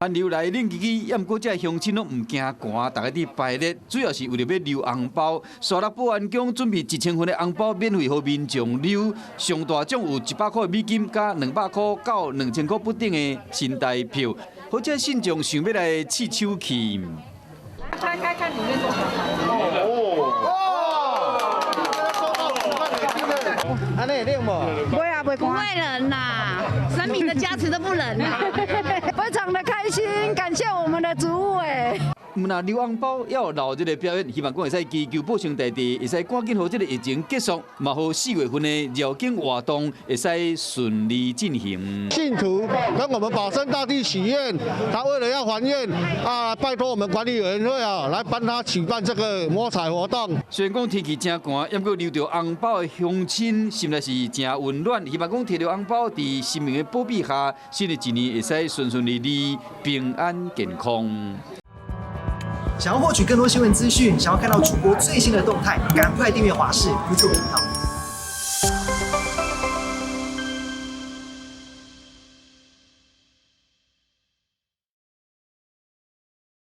寒流来冷叽叽，毋过这乡亲拢唔惊寒，大家伫排列，主要是为了要留红包。沙鹿保安宫准备1000份的红包免费予民众留，上大奖有100块美金，加200块到2000块不等的新台票。或者信众想要来试手气。开看里面多少钱。安尼会冷无？不会啊，不会不会冷呐，神明的加持都不冷呐。非常的开心，感谢我们的主委。那留红包要有老这个表演，希望讲会使祈求保佑大地，会使赶紧让这个疫情结束，嘛好4月份的绕境活动会使顺利进行。信徒跟我们保生大帝许愿，他为了要还愿啊，拜托我们管理委员会啊，来帮他举办这个摸彩活动。虽然讲天气真寒，也过留着红包的乡亲心内是真温暖，希望讲摕着红包伫神明的保庇下，新的一年会使顺顺利利、平安健康。想要获取更多新闻资讯，想要看到主播最新的动态，赶快订阅华视 YouTube 频道。